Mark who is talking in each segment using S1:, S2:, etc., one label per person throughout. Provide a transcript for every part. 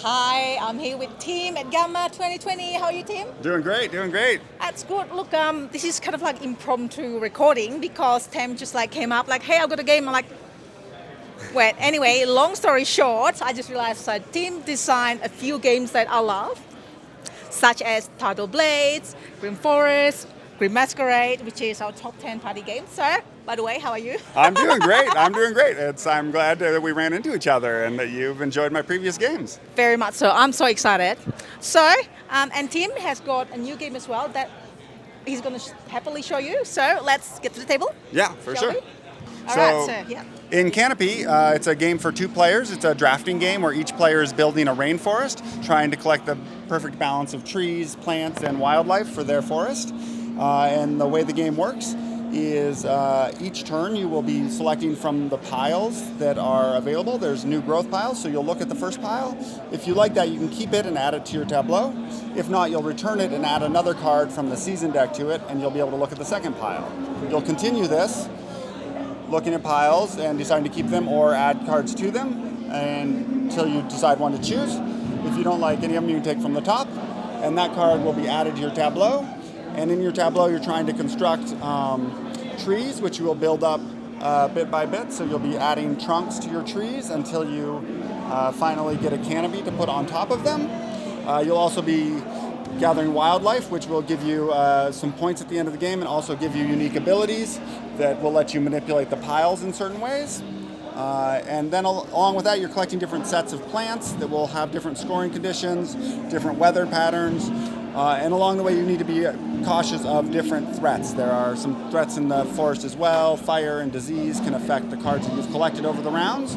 S1: Hi, I'm here with Tim at Gamma 2020. How are you, Tim?
S2: Doing great, doing great.
S1: That's good. Look, this is kind of like impromptu recording because Tim just like came up like, hey, I've got a game. I'm like, wait. Anyway, long story short, I just realized that Tim designed a few games that I love, such as Tidal Blades, Grim Forest, Grim Masquerade, which is our top 10 party game. So, by the way, how are you?
S2: I'm doing great. I'm doing great. I'm glad that we ran into each other and that you've enjoyed my previous games.
S1: Very much so. I'm so excited. So, and Tim has got a new game as well that he's going to happily show you. So let's get to the table.
S2: Yeah, for
S1: Shall
S2: sure.
S1: we? All right, so yeah.
S2: In Canopy, it's a game for 2 players. It's a drafting game where each player is building a rainforest, trying to collect the perfect balance of trees, plants, and wildlife for their forest. And the way the game works is each turn you will be selecting from the piles that are available. There's new growth piles, so you'll look at the first pile. If you like that, you can keep it and add it to your tableau. If not, you'll return it and add another card from the season deck to it, and you'll be able to look at the second pile. You'll continue this, looking at piles and deciding to keep them or add cards to them until you decide one to choose. If you don't like any of them, you can take from the top, and that card will be added to your tableau. And in your tableau, you're trying to construct trees, which you will build up bit by bit. So you'll be adding trunks to your trees until you finally get a canopy to put on top of them. You'll also be gathering wildlife, which will give you some points at the end of the game and also give you unique abilities that will let you manipulate the piles in certain ways. And then along with that, you're collecting different sets of plants that will have different scoring conditions, different weather patterns. And along the way, you need to be cautious of different threats. There are some threats in the forest as well. Fire and disease can affect the cards that you've collected over the rounds.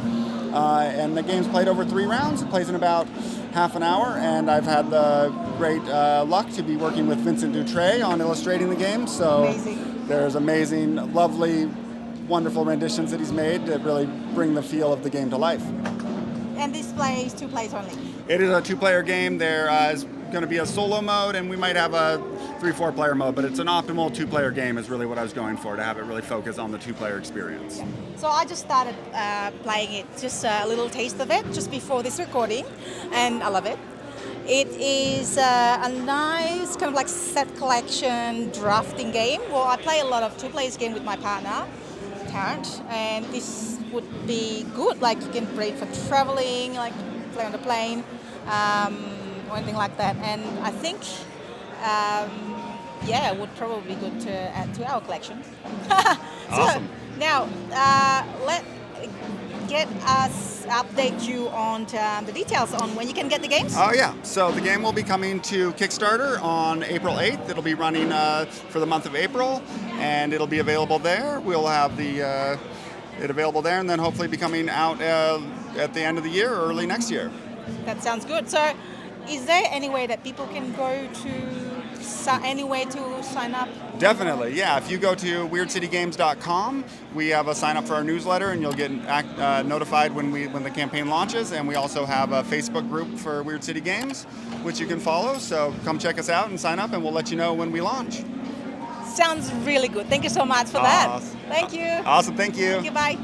S2: And the game's played over 3 rounds. It plays in about half an hour. And I've had the great luck to be working with Vincent Dutray on illustrating the game. So
S1: Amazing.
S2: There's amazing, lovely, wonderful renditions that he's made that really bring the feel of the game to life.
S1: And this plays 2 players only.
S2: It is a 2-player game. There is going to be a solo mode, and we might have a 3-4 player mode, but it's an optimal 2-player game is really what I was going for, to have it really focus on the 2-player experience.
S1: Yeah. So I just started playing it, just a little taste of it, just before this recording, and I love it. It is a nice kind of like set collection drafting game. Well, I play a lot of 2-players game with my partner, Tarrant, and this would be good. Like you can play for traveling, like play on the plane, or anything like that. And I think, it would probably be good to add to our collection.
S2: Awesome.
S1: So now, let get us update you on the details on when you can get the games.
S2: Oh yeah, so the game will be coming to Kickstarter on April 8th. It'll be running for the month of April, and it'll be available there. We'll have it available there, and then hopefully be coming out at the end of the year or early next year.
S1: That sounds good. So is there any way that people can go to, any way to sign up?
S2: Definitely, yeah. If you go to WeirdCityGames.com, we have a sign up for our newsletter, and you'll get notified when the campaign launches. And we also have a Facebook group for Weird City Games, which you can follow. So come check us out and sign up, and we'll let you know when we launch.
S1: Sounds really good. Thank you so much for that.
S2: Awesome.
S1: Thank you.
S2: Awesome, thank you.
S1: Thank you, bye.